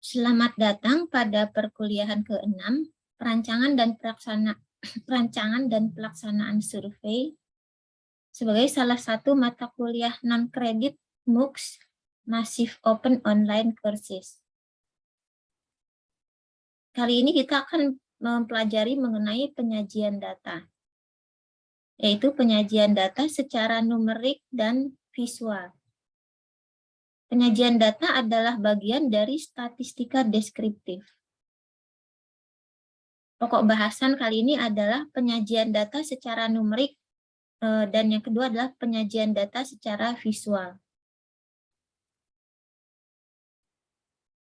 Selamat datang pada perkuliahan ke-6, perancangan dan pelaksanaan survei sebagai salah satu mata kuliah non-kredit MOOCs Massive Open Online Courses. Kali ini kita akan mempelajari mengenai penyajian data, yaitu penyajian data secara numerik dan visual. Penyajian data adalah bagian dari statistika deskriptif. Pokok bahasan kali ini adalah penyajian data secara numerik dan yang kedua adalah penyajian data secara visual.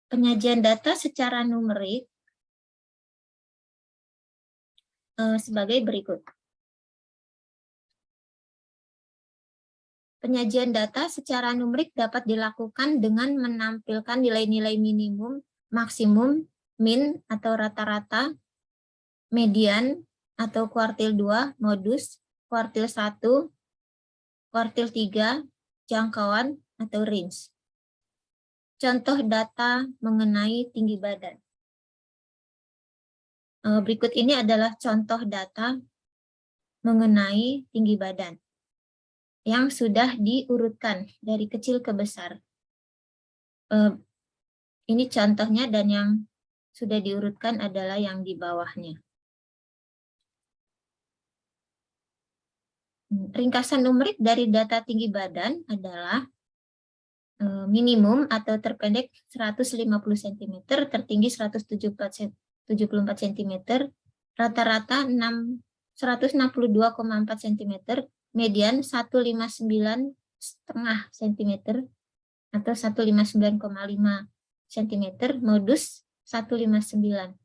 Penyajian data secara numerik sebagai berikut. Penyajian data secara numerik dapat dilakukan dengan menampilkan nilai-nilai minimum, maksimum, min atau rata-rata, median atau kuartil 2, modus, kuartil 1, kuartil 3, jangkauan atau range. Contoh data mengenai tinggi badan. Berikut ini adalah contoh data mengenai tinggi badan yang sudah diurutkan dari kecil ke besar. Ini contohnya dan yang sudah diurutkan adalah yang di bawahnya. Ringkasan numerik dari data tinggi badan adalah minimum atau terpendek 150 cm, tertinggi 174 cm, rata-rata 162,4 cm, median 159,5 cm atau 159,5 cm, modus 159.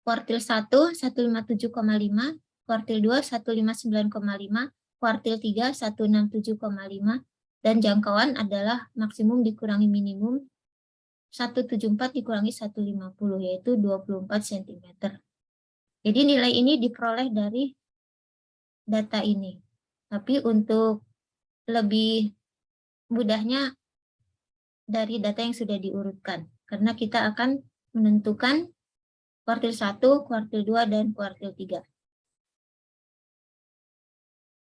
Kuartil 1 157,5, kuartil 2 159,5, kuartil 3 167,5, dan jangkauan adalah maksimum dikurangi minimum 174 dikurangi 150, yaitu 24 cm. Jadi nilai ini diperoleh dari data ini. Tapi untuk lebih mudahnya dari data yang sudah diurutkan. Karena kita akan menentukan kuartil 1, kuartil 2, dan kuartil 3.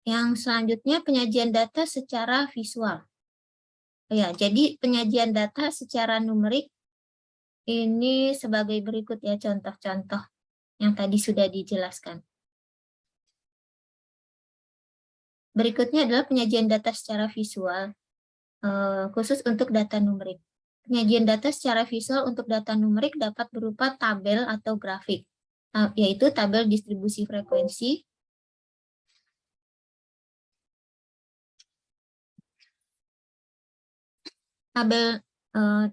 Yang selanjutnya penyajian data secara visual. Ya, jadi penyajian data secara numerik ini sebagai berikut ya contoh-contoh yang tadi sudah dijelaskan. Berikutnya adalah penyajian data secara visual, khusus untuk data numerik. Penyajian data secara visual untuk data numerik dapat berupa tabel atau grafik, yaitu tabel distribusi frekuensi,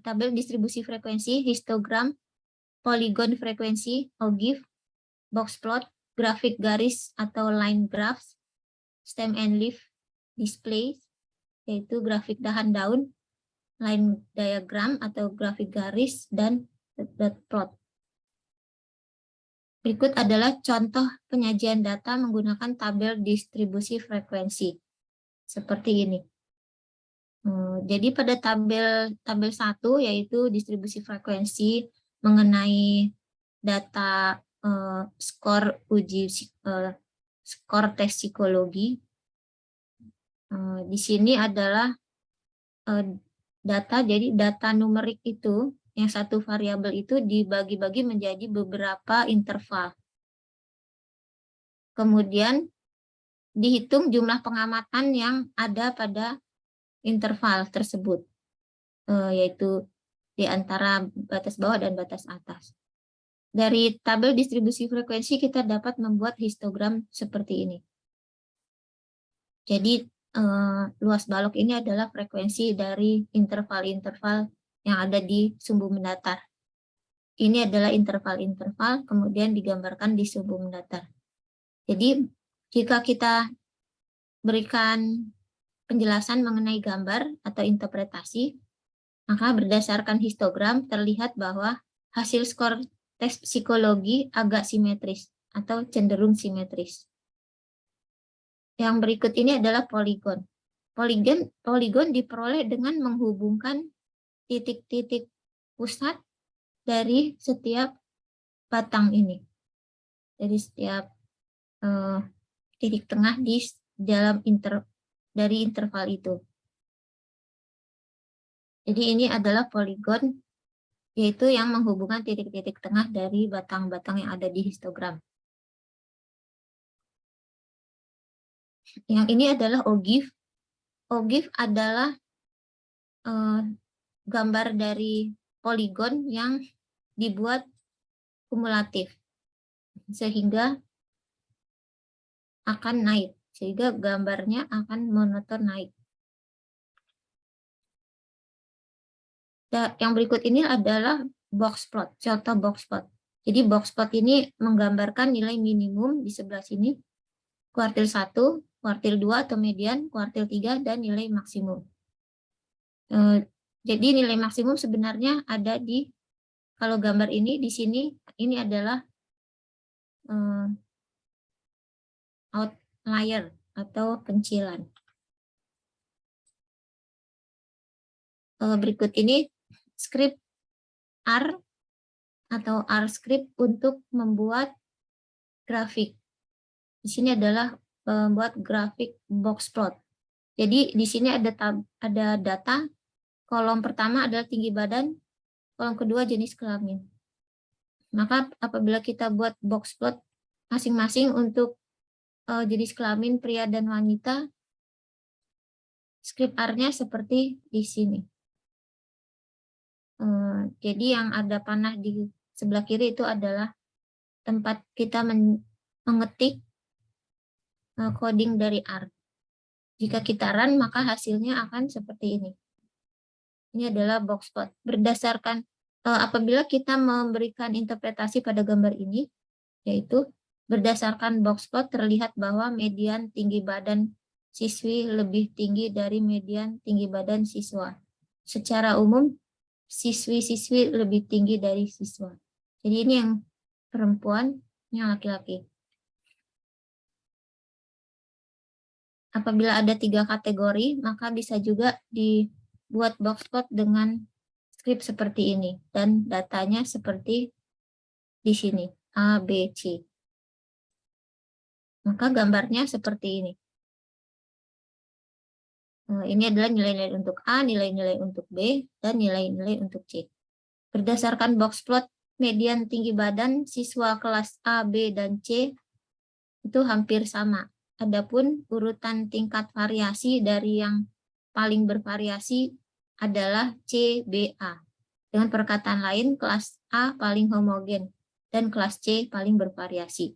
tabel distribusi frekuensi, histogram, poligon frekuensi, OGIF, box plot, grafik garis atau line graphs, stem and leaf display, yaitu grafik dahan daun, line diagram atau grafik garis, dan dot plot. Berikut adalah contoh penyajian data menggunakan tabel distribusi frekuensi. Seperti ini. Jadi pada tabel 1 yaitu distribusi frekuensi mengenai data skor tes psikologi. Di sini adalah data, jadi data numerik itu yang satu variabel itu dibagi-bagi menjadi beberapa interval. Kemudian dihitung jumlah pengamatan yang ada pada interval tersebut, yaitu di antara batas bawah dan batas atas. Dari tabel distribusi frekuensi kita dapat membuat histogram seperti ini. Jadi luas balok ini adalah frekuensi dari interval-interval yang ada di sumbu mendatar. Ini adalah interval-interval kemudian digambarkan di sumbu mendatar. Jadi jika kita berikan penjelasan mengenai gambar atau interpretasi, maka berdasarkan histogram terlihat bahwa hasil skor tes psikologi agak simetris atau cenderung simetris. Yang berikut ini adalah poligon. Poligon diperoleh dengan menghubungkan titik-titik pusat dari setiap batang ini, dari setiap titik tengah di dalam dari interval itu. Jadi ini adalah poligon, yaitu yang menghubungkan titik-titik tengah dari batang-batang yang ada di histogram. Yang ini adalah ogive. Ogive adalah gambar dari poligon yang dibuat kumulatif, sehingga akan naik, sehingga gambarnya akan monoton naik. Yang berikut ini adalah box plot, contoh box plot. Jadi box plot ini menggambarkan nilai minimum di sebelah sini, kuartil 1, kuartil 2 atau median, kuartil 3, dan nilai maksimum. Jadi nilai maksimum sebenarnya ada di, kalau gambar ini di sini, ini adalah outlier atau pencilan. Berikut ini script R atau R script untuk membuat grafik. Di sini adalah membuat grafik box plot. Jadi di sini ada data. Kolom pertama adalah tinggi badan, kolom kedua jenis kelamin. Maka apabila kita buat box plot masing-masing untuk jenis kelamin pria dan wanita, script R-nya seperti di sini. Jadi yang ada panah di sebelah kiri itu adalah tempat kita mengetik coding dari R. Jika kita run, maka hasilnya akan seperti ini. Ini adalah box plot. Berdasarkan apabila kita memberikan interpretasi pada gambar ini, yaitu berdasarkan box plot terlihat bahwa median tinggi badan siswi lebih tinggi dari median tinggi badan siswa. Secara umum, siswi-siswi lebih tinggi dari siswa. Jadi ini yang perempuan, yang laki-laki. Apabila ada 3 kategori, maka bisa juga dibuat box plot dengan script seperti ini. Dan datanya seperti di sini, A, B, C. Maka gambarnya seperti ini. Ini adalah nilai-nilai untuk A, nilai-nilai untuk B, dan nilai-nilai untuk C. Berdasarkan box plot, median tinggi badan siswa kelas A, B, dan C itu hampir sama. Adapun urutan tingkat variasi dari yang paling bervariasi adalah C, B, A. Dengan perkataan lain, kelas A paling homogen dan kelas C paling bervariasi.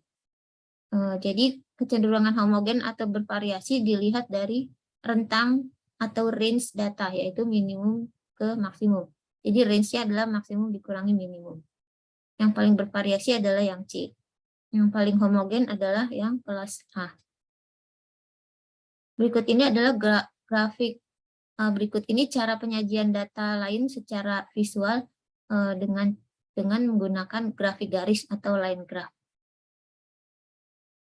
Jadi kecenderungan homogen atau bervariasi dilihat dari rentang atau range data, yaitu minimum ke maksimum. Jadi range-nya adalah maksimum dikurangi minimum. Yang paling bervariasi adalah yang C. Yang paling homogen adalah yang kelas A. Berikut ini adalah grafik. Berikut ini cara penyajian data lain secara visual dengan menggunakan grafik garis atau line graph.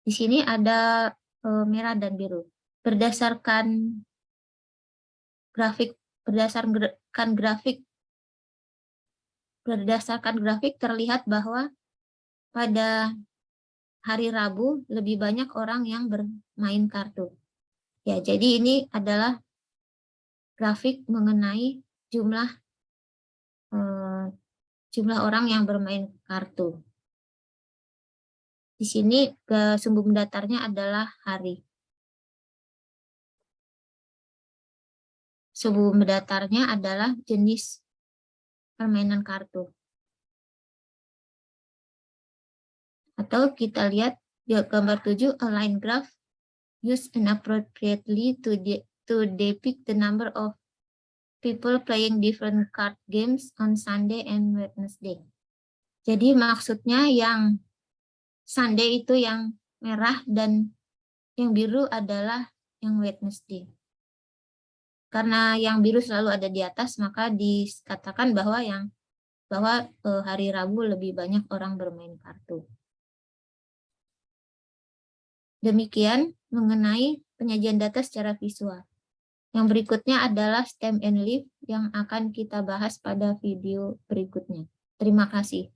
Di sini ada merah dan biru. Berdasarkan grafik terlihat bahwa pada hari Rabu lebih banyak orang yang bermain kartu. Ya, jadi ini adalah grafik mengenai jumlah orang yang bermain kartu. Di sini sumbu mendatarnya adalah hari. Sumbu mendatarnya adalah jenis permainan kartu. Atau kita lihat di gambar 7, a line graph used inappropriately to depict the number of people playing different card games on Sunday and Wednesday. Jadi maksudnya yang Sunday itu yang merah dan yang biru adalah yang Wednesday. Karena yang biru selalu ada di atas, maka dikatakan bahwa hari Rabu lebih banyak orang bermain kartu. Demikian mengenai penyajian data secara visual. Yang berikutnya adalah stem and leaf yang akan kita bahas pada video berikutnya. Terima kasih.